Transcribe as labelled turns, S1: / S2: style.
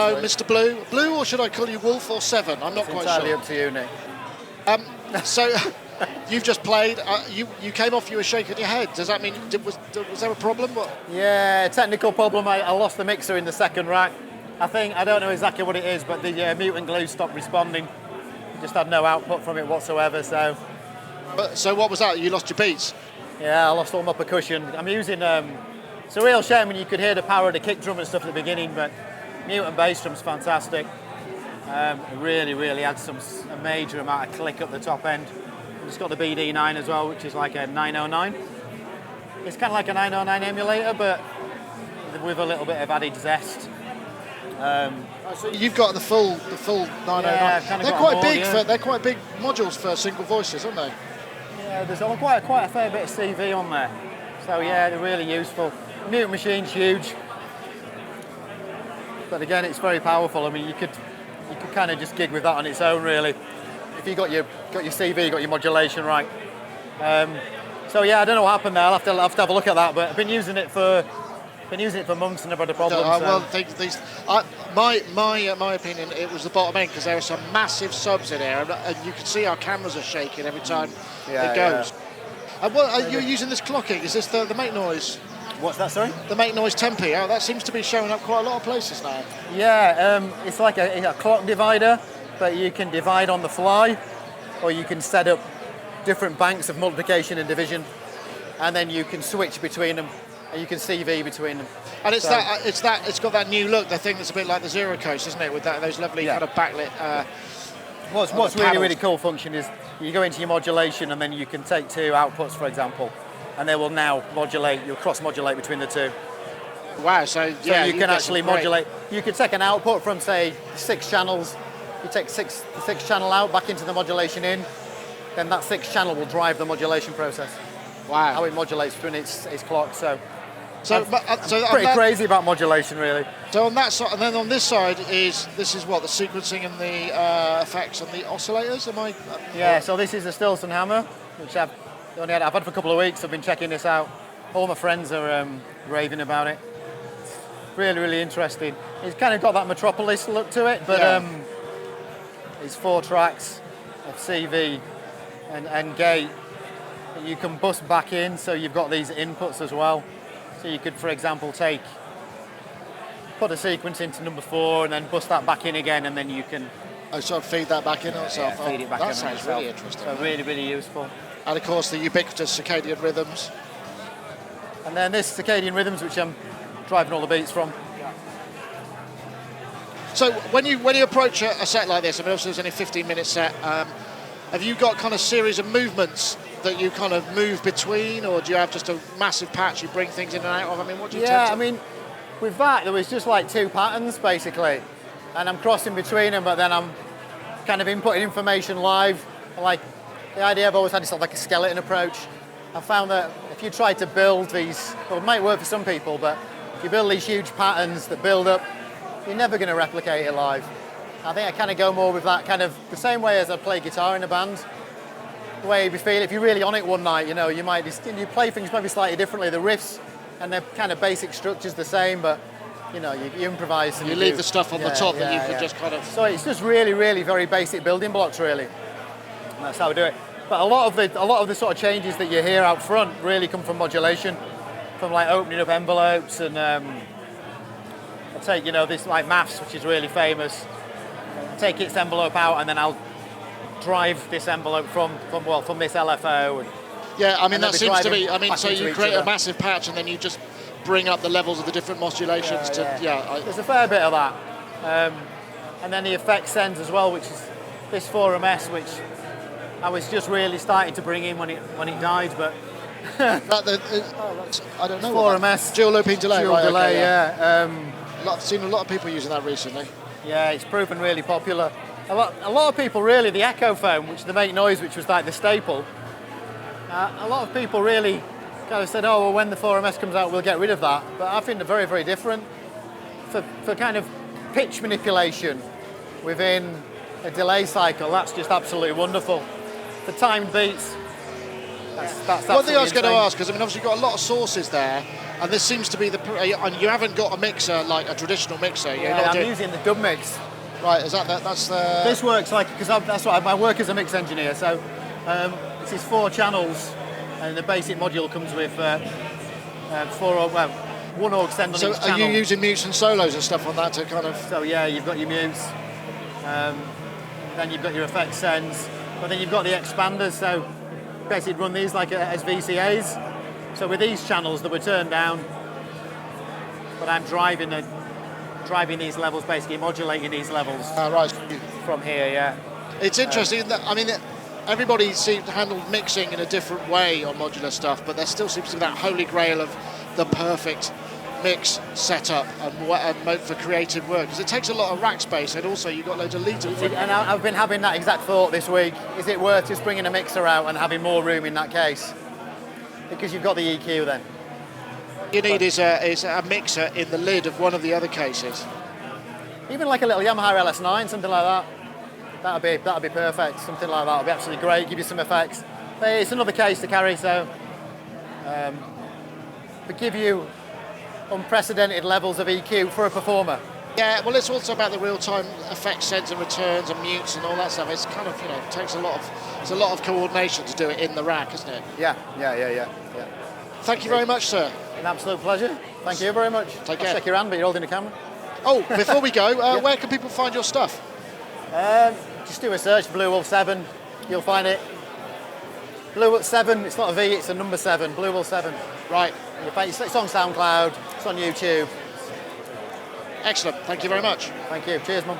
S1: Hello, Mr. Blue. Blue, or should I call you Wolf or Seven? I'm not quite
S2: entirely
S1: sure.
S2: up to you, Nick.
S1: So, you've just played. You came off. You were shaking your head. Does that mean was there a problem? What?
S2: Yeah, technical problem. I lost the mixer in the second rack. I don't know exactly what it is, but the mutant glue stopped responding. Just had no output from it whatsoever. So
S1: what was that? You lost your beats.
S2: Yeah, I lost all my percussion. I'm using. It's a real shame when you could hear the power of the kick drum and stuff at the beginning, but mutant bass drum's fantastic. It really adds a major amount of click up the top end. It's got the BD9 as well, which is like a 909. It's kind of like a 909 emulator, but with a little bit of added zest.
S1: So you've got the full 909.
S2: Yeah,
S1: they're quite big. They're quite big modules for single voices, aren't they?
S2: Yeah, there's quite a fair bit of CV on there. So yeah, they're really useful. Mutant machine's huge, but again, it's very powerful. I mean, you could kind of just gig with that on its own, really. If you got your CV, you got your modulation right. So yeah, I don't know what happened there. I'll have to have a look at that. But I've been using it for months and never had a problem.
S1: My opinion, it was the bottom end because there are some massive subs in there, and you can see our cameras are shaking every time it goes. Yeah. And what are you using this clocking? Is this the make noise?
S2: What's that, sorry?
S1: The make noise tempi. Oh, that seems to be showing up quite a lot of places now.
S2: Yeah, it's like a clock divider, but you can divide on the fly, or you can set up different banks of multiplication and division, and then you can switch between them, and you can CV between them.
S1: And it's got that new look. The thing that's a bit like the Zero Coast, isn't it? With those lovely kind of backlit.
S2: What's really cool function is you go into your modulation, and then you can take two outputs, for example, and they will now modulate. You'll cross-modulate between the two.
S1: Wow! So
S2: you can actually modulate. You could take an output from, say, 6 channels. You take the six channel out back into the modulation in, then that 6 channel will drive the modulation process.
S1: Wow!
S2: How it modulates between its clock. So
S1: I'm
S2: pretty crazy about modulation, really.
S1: So on that side, and then on this side is the sequencing and the effects and the oscillators.
S2: Yeah. So this is a Stilson hammer, which I've had for a couple of weeks. I've been checking this out. All my friends are raving about it. It's really interesting. It's kind of got that Metropolis look to it, but it's 4 tracks of CV and gate that you can bust back in. So you've got these inputs as well. So you could, for example, put a sequence into number 4 and then bust that back in again, and then you can
S1: sort of feed that back in itself.
S2: Yeah, feed it back in.
S1: That sounds really interesting.
S2: So really useful.
S1: And of course the ubiquitous circadian rhythms.
S2: And then this circadian rhythms, which I'm driving all the beats from.
S1: So when you approach a set like this, I mean, obviously there's only a 15-minute set. Have you got kind of series of movements that you kind of move between, or do you have just a massive patch you bring things in and out of? I mean, what do you tend to...
S2: I mean, with that, there was just like 2 patterns, basically. And I'm crossing between them, but then I'm kind of inputting information live. Like, the idea I've always had is sort of like a skeleton approach. I found that if you try to build these, well, it might work for some people, but if you build these huge patterns that build up, you're never going to replicate it live. I think I kind of go more with that kind of, the same way as I play guitar in a band. The way you feel, if you're really on it one night, you play things maybe slightly differently. The riffs and the kind of basic structure's the same, but you improvise. And
S1: you leave the stuff on the top that you can just kind of...
S2: So it's just really very basic building blocks, really. And that's how we do it. But a lot of the sort of changes that you hear out front really come from modulation, from like opening up envelopes, and I'll take this like maths, which is really famous. Take its envelope out, and then I'll drive this envelope from this LFO.
S1: Yeah, I mean that seems to be. I mean, so you create a massive patch, and then you just bring up the levels of the different modulations
S2: There's a fair bit of that, and then the effect sends as well, which is this 4MS, which I was just really starting to bring in when it died, but.
S1: I don't know.
S2: 4MS.
S1: Dual looping delay.
S2: Dual delay, yeah.
S1: I've seen a lot of people using that recently.
S2: Yeah, it's proven really popular. A lot of people really, the echo phone, which the make noise, which was like the staple, a lot of people really kind of said, oh, well, when the 4MS comes out, we'll get rid of that. But I think they're very different. For kind of pitch manipulation within a delay cycle, that's just absolutely wonderful. For timed beats, That's
S1: one thing I was
S2: absolutely
S1: going to
S2: insane.
S1: ask, because I mean, obviously you've got a lot of sources there, and this seems to be and you haven't got a mixer like a traditional mixer. You're not
S2: I'm
S1: doing,
S2: using the dub mix.
S1: right? Is that's the
S2: This works like, because that's what I work as a mix engineer, so this is 4 channels, and the basic module comes with 1 aux send on
S1: So
S2: each
S1: are
S2: channel.
S1: you using mutes and solos and stuff on that to kind of?
S2: So yeah, you've got your mutes, then you've got your effects sends, but then you've got the expanders, so basically run these like as VCAs. So with these channels that were turned down, but I'm driving these levels, basically modulating these levels
S1: Right.
S2: from here, yeah.
S1: It's interesting that, I mean, everybody seems to handle mixing in a different way on modular stuff, but there still seems to be that holy grail of the perfect mix setup and for creative work, because it takes a lot of rack space, and also you've got loads of leads.
S2: And I've been having that exact thought this week. Is it worth just bringing a mixer out and having more room in that case? Because you've got the EQ then.
S1: You need is a mixer in the lid of one of the other cases.
S2: Even like a little Yamaha LS9, something like that. That'd be perfect. Something like that would be absolutely great. Give you some effects. But it's another case to carry, so but give you unprecedented levels of EQ for a performer.
S1: Yeah, well, it's also about the real-time effect sends and returns and mutes and all that stuff. It's kind of, it takes a lot of coordination to do it in the rack, isn't it?
S2: Yeah.
S1: Thank you very much, sir.
S2: An absolute pleasure. Thank you very much.
S1: Take
S2: I'll
S1: care.
S2: shake your hand, but you're holding the camera.
S1: Oh, before we go, where can people find your stuff?
S2: Just do a search, BLUEWolfSe7. You'll find it. BLUEWolf7. It's not a V. It's a number 7. BLUEWolf7.
S1: Right.
S2: It's on SoundCloud. It's on YouTube.
S1: Excellent. Thank you very much.
S2: Thank you. Cheers, Mum.